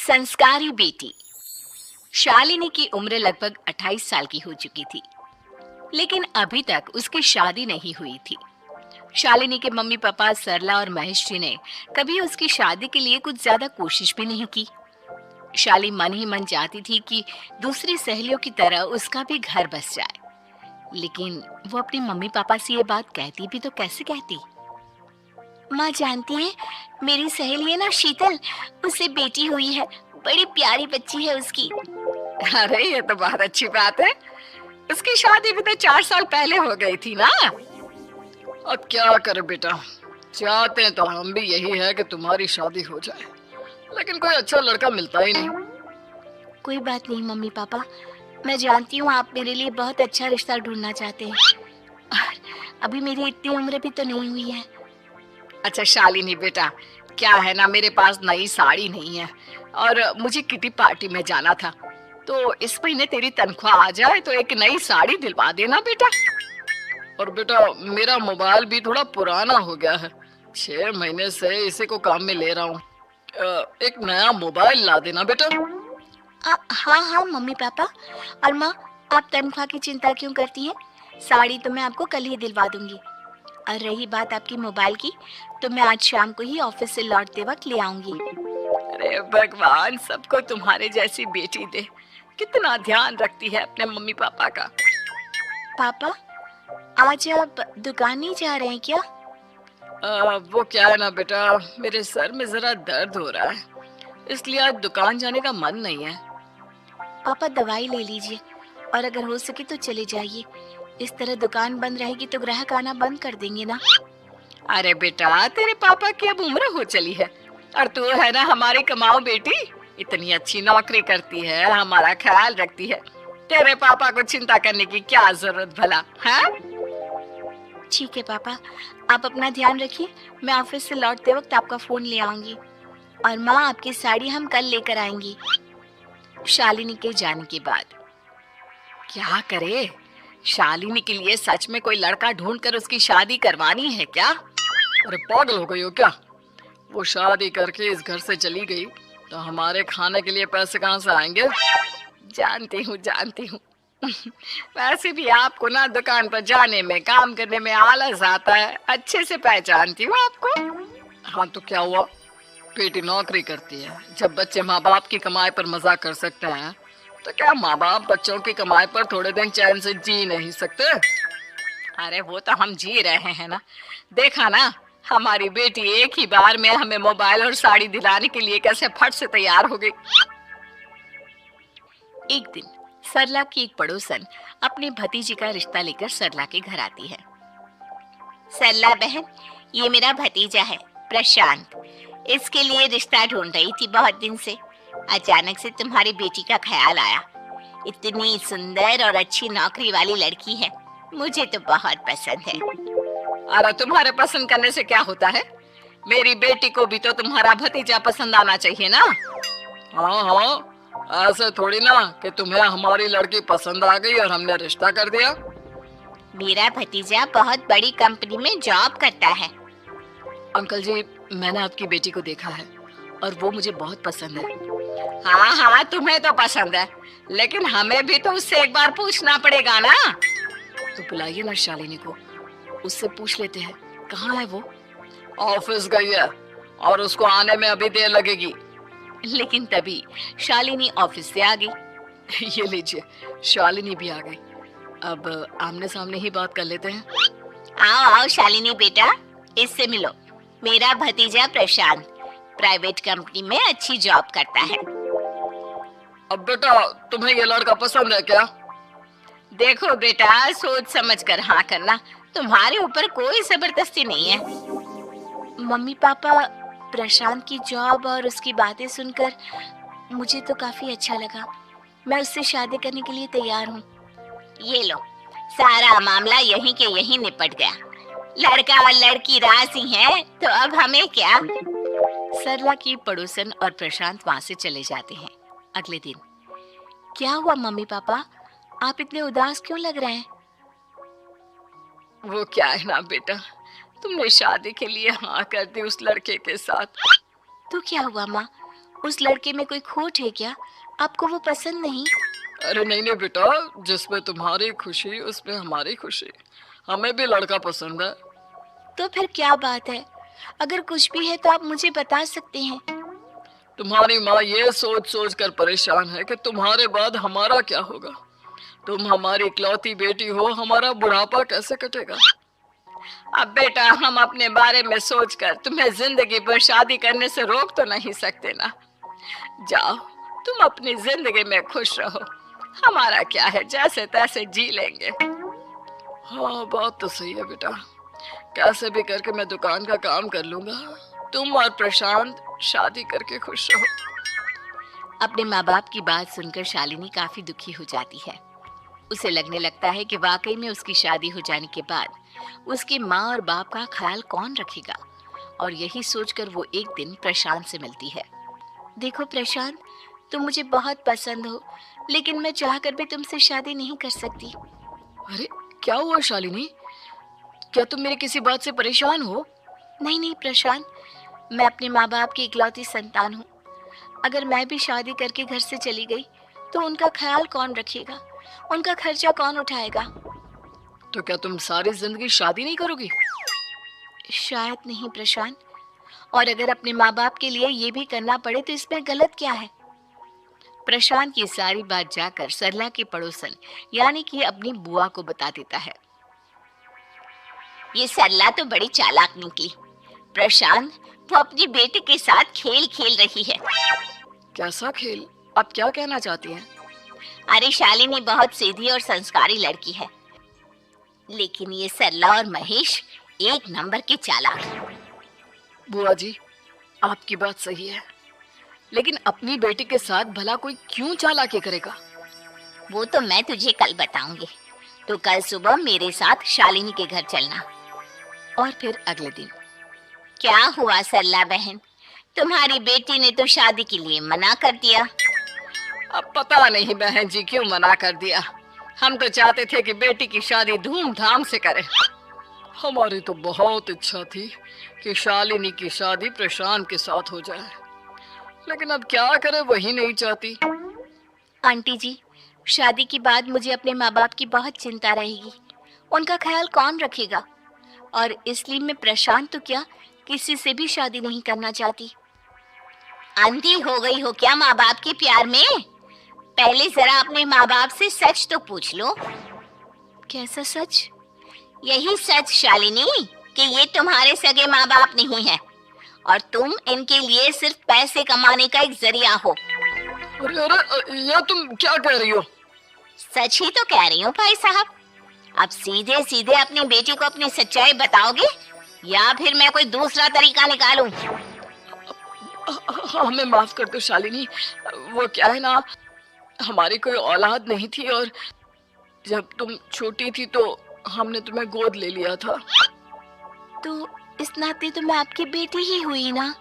संस्कारी बेटी। शालिनी की उम्र लगभग 28 साल की हो चुकी थी, लेकिन अभी तक उसकी शादी नहीं हुई थी। शालिनी के मम्मी पापा सरला और महेश जी ने कभी उसकी शादी के लिए कुछ ज्यादा कोशिश भी नहीं की। शाली मन ही मन चाहती थी कि दूसरी सहेलियों की तरह उसका भी घर बस जाए, लेकिन वो अपने मम्मी पापा से ये बात कहती भी तो कैसे कहती। माँ जानती है, मेरी सहेली है ना शीतल, उससे बेटी हुई है, बड़ी प्यारी बच्ची है उसकी। अरे ये तो बहुत अच्छी बात है। उसकी शादी भी तो 4 साल पहले हो गई थी ना। अब क्या करे बेटा, चाहते हैं तो हम भी यही है कि तुम्हारी शादी हो जाए, लेकिन कोई अच्छा लड़का मिलता ही नहीं। कोई बात नहीं मम्मी पापा, मैं जानती हूँ आप मेरे लिए बहुत अच्छा रिश्ता ढूंढना चाहते हैं, और अभी मेरी इतनी उम्र भी तो नहीं हुई है। अच्छा शालिनी बेटा, क्या है ना, मेरे पास नई साड़ी नहीं है और मुझे किटी पार्टी में जाना था, तो इस महीने तेरी तनख्वाह आ जाए तो एक नई साड़ी दिलवा देना बेटा। और बेटा मेरा मोबाइल भी थोड़ा पुराना हो गया है, 6 महीने से इसी को काम में ले रहा हूँ, एक नया मोबाइल ला देना बेटा। हाँ हाँ मम्मी पापा। और माँ, आप तनख्वाह की चिंता क्यों करती हैं? साड़ी तो मैं आपको कल ही दिलवा दूंगी। और रही बात आपकी मोबाइल की, तो मैं आज शाम को ही ऑफिस से लौटते वक्त ले आऊंगी। अरे भगवान सबको तुम्हारे जैसी बेटी दे, कितना ध्यान रखती है अपने मम्मी पापा का। पापा, आज आप दुकान नहीं जा रहे हैं क्या? वो क्या है ना बेटा, मेरे सर में जरा दर्द हो रहा है, इसलिए आज दुकान जाने का मन नहीं है। पापा दवाई ले लीजिए, और अगर हो सके तो चले जाइए। इस तरह दुकान बंद रहेगी तो ग्राहक आना बंद कर देंगे ना। अरे बेटा तेरे पापा की अब उम्र हो चली है, और तू है ना हमारी कमाऊ बेटी, इतनी अच्छी नौकरी करती है, हमारा ख्याल रखती है, तेरे पापा को चिंता करने की क्या जरूरत भला है? ठीक है पापा, आप अपना ध्यान रखिए, मैं ऑफिस से लौटते वक्त आपका फोन ले आऊंगी। और माँ, आपकी साड़ी हम कल लेकर आएंगी। शालिनी के जाने के बाद क्या करे, शालिनी के लिए सच में कोई लड़का ढूंढकर उसकी शादी करवानी है क्या? अरे पागल हो गई हो क्या? वो शादी करके इस घर से चली गई तो हमारे खाने के लिए पैसे कहाँ से आएंगे? जानती हूँ वैसे भी आपको ना दुकान पर जाने में, काम करने में आलस आता है, अच्छे से पहचानती हूँ आपको। हाँ तो क्या हुआ, बेटी नौकरी करती है, जब बच्चे माँ बाप की कमाई पर मजाक कर सकते हैं, तो क्या माँ बाप बच्चों की कमाई पर थोड़े दिन चैन से जी नहीं सकते? अरे वो तो हम जी रहे हैं ना, देखा ना, हमारी बेटी एक ही बार में हमें मोबाइल और साड़ी दिलाने के लिए कैसे फट से तैयार हो गई। एक दिन सरला की एक पड़ोसन अपने भतीजी का रिश्ता लेकर सरला के घर आती है। सरला बहन, ये मेरा भतीजा है प्रशांत, इसके लिए रिश्ता ढूंढ रही थी बहुत दिन से। अचानक से तुम्हारी बेटी का ख्याल आया, इतनी सुंदर और अच्छी नौकरी वाली लड़की है, मुझे तो बहुत पसंद है। अरे तुम्हारे पसंद करने से क्या होता है, मेरी बेटी को भी तो तुम्हारा भतीजा पसंद आना चाहिए ना। हाँ हाँ, ऐसे थोड़ी ना कि तुम्हें हमारी लड़की पसंद आ गई और हमने रिश्ता कर दिया। मेरा भतीजा बहुत बड़ी कंपनी में जॉब करता है। अंकल जी, मैंने आपकी बेटी को देखा है और वो मुझे बहुत पसंद है। हाँ हाँ, तुम्हें तो पसंद है, लेकिन हमें भी तो उससे एक बार पूछना पड़ेगा ना। तो बुलाइए ना शालिनी को, उससे पूछ लेते हैं कहाँ है वो। ऑफिस गई है और उसको आने में अभी देर लगेगी। लेकिन तभी शालिनी ऑफिस से आ गई। ये लीजिए, शालिनी भी आ गई, अब आमने सामने ही बात कर लेते हैं। आओ आओ शालिनी बेटा, इससे मिलो, मेरा भतीजा प्रशांत प्राइवेट कंपनी में अच्छी जॉब करता है। अब बेटा तुम्हें ये लड़का पसंद है क्या? देखो बेटा, सोच समझ कर हाँ करना, तुम्हारे ऊपर कोई जबरदस्ती नहीं है। मम्मी पापा, प्रशांत की जॉब और उसकी बातें सुनकर मुझे तो काफी अच्छा लगा, मैं उससे शादी करने के लिए तैयार हूँ। ये लो, सारा मामला यहीं के यहीं निपट गया, लड़का और लड़की राजी हैं, तो अब हमें क्या। सरला की पड़ोसन और प्रशांत वहाँ से चले जाते हैं। अगले दिन, क्या हुआ मम्मी पापा, आप इतने उदास क्यों लग रहे हैं? वो क्या है ना बेटा, तुमने शादी के लिए हाँ कर दी उस लड़के के साथ। तो क्या हुआ माँ, उस लड़के में कोई खोट है क्या? आपको वो पसंद नहीं? अरे नहीं नहीं बेटा, जिसमें तुम्हारी खुशी उसमें हमारी खुशी। हमें भी लड़का पसंद है। तो फिर क्या बात है? अगर कुछ भी है तो आप मुझे बता सकते हैं। तुम्हारी माँ ये सोच सोच कर परेशान है कि तुम्हारे बाद हमारा क्या होगा। तुम हमारी इकलौती बेटी हो, हमारा बुढ़ापा कैसे कटेगा। अब बेटा, हम अपने बारे में सोचकर तुम्हें जिंदगी भर शादी करने से रोक तो नहीं सकते ना। जाओ, तुम अपनी जिंदगी में खुश रहो। हमारा क्या है, जैसे तैसे जी लेंगे। हाँ, बात तो सही है बेटा। कैसे भी करके मैं दुकान का काम कर लूंगा। तुम और प्रशांत शादी करके खुश रहो। अपने माँ बाप की बात सुनकर शालिनी काफी दुखी हो जाती है। उसे लगने लगता है कि वाकई में उसकी शादी हो जाने के बाद उसकी माँ और बाप का ख्याल कौन रखेगा। और यही सोचकर वो एक दिन प्रशांत से मिलती है। देखो प्रशांत, तुम मुझे बहुत पसंद हो, लेकिन मैं चाहकर भी तुमसे शादी नहीं कर सकती। अरे क्या हुआ शालिनी? क्या तुम मेरी किसी बात से परेशान हो? नहीं नहीं प्रशांत, मैं अपने माँ बाप की इकलौती संतान हूँ। अगर मैं भी शादी करके घर से चली गई तो उनका ख्याल कौन रखेगा, उनका खर्चा कौन उठाएगा? तो क्या तुम सारी जिंदगी शादी नहीं करोगी? शायद नहीं प्रशांत, और अगर अपने माँ बाप के लिए ये भी करना पड़े तो इसमें गलत क्या है? प्रशांत ये सारी बात जाकर सरला के पड़ोसन यानी कि अपनी बुआ को बता देता है। ये सरला तो बड़ी चालाक निकली। प्रशांत, वो अपनी बेटी के साथ खेल खेल रही है। कैसा खेल? आप क्या कहना चाहती हैं? अरे शालिनी बहुत सीधी और संस्कारी लड़की है, लेकिन ये सरला और महेश एक नंबर के चालाक हैं। बुआ जी, आपकी बात सही है, लेकिन अपनी बेटी के साथ भला कोई क्यों चालाकी करेगा? वो तो मैं तुझे कल बताऊंगी। तो कल सुबह मेरे साथ शालिनी के घर चलना। और फिर अगले दिन। क्या हुआ सरला बहन, तुम्हारी बेटी ने तो शादी के लिए मना कर दिया। अब पता नहीं बहन जी क्यों मना कर दिया। हम तो चाहते थे कि बेटी की शादी धूमधाम से करें। हमारी तो बहुत इच्छा थी कि शालिनी की शादी प्रशांत के साथ हो जाए, लेकिन अब क्या करे, वही नहीं चाहती। आंटी जी, शादी के बाद मुझे अपने माँ बाप की बहुत चिंता रहेगी। उनका ख्याल कौन रखेगा? और इसलिए मैं प्रशांत तो क्या, किसी से भी शादी नहीं करना चाहती। अंधी हो गई हो क्या माँ बाप के प्यार में? पहले जरा अपने माँ बाप से सच तो पूछ लो। कैसा सच? यही सच शालिनी, कि ये तुम्हारे सगे माँ बाप नहीं है और तुम इनके लिए सिर्फ पैसे कमाने का एक जरिया हो। अरे अरे, ये तुम क्या कह रही हो? सच ही तो कह रही हूँ भाई साहब। अब सीधे सीधे अपनी बेटी को अपनी सच्चाई बताओगे या फिर मैं कोई दूसरा तरीका निकालूं? हमें माफ कर दो शालिनी। वो क्या है ना, हमारी कोई औलाद नहीं थी और जब तुम छोटी थी तो हमने तुम्हें गोद ले लिया था। तो इस नाते तो मैं आपकी बेटी ही हुई ना।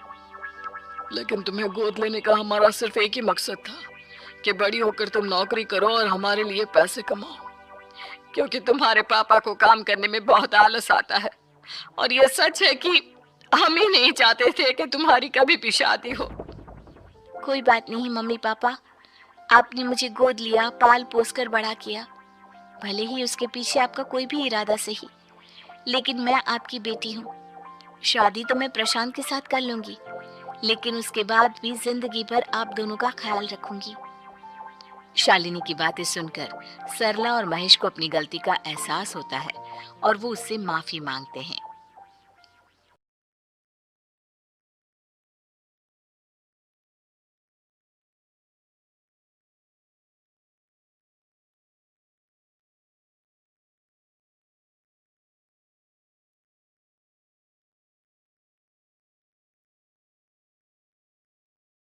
लेकिन तुम्हें गोद लेने का हमारा सिर्फ एक ही मकसद था कि बड़ी होकर तुम नौकरी करो और हमारे लिए पैसे कमाओ, क्योंकि तुम्हारे पापा को काम करने में बहुत आलस आता है। और ये सच है कि हम ही नहीं चाहते थे कि तुम्हारी कभी भी शादी हो। कोई बात नहीं मम्मी पापा, आपने मुझे गोद लिया, पाल पोस कर बड़ा किया। भले ही उसके पीछे आपका कोई भी इरादा सही, लेकिन मैं आपकी बेटी हूँ। शादी तो मैं प्रशांत के साथ कर लूंगी, लेकिन उसके बाद भी जिंदगी भर आप दोनों का ख्याल रखूंगी। शालिनी की बातें सुनकर सरला और महेश को अपनी गलती का एहसास होता है और वो उससे माफी मांगते हैं।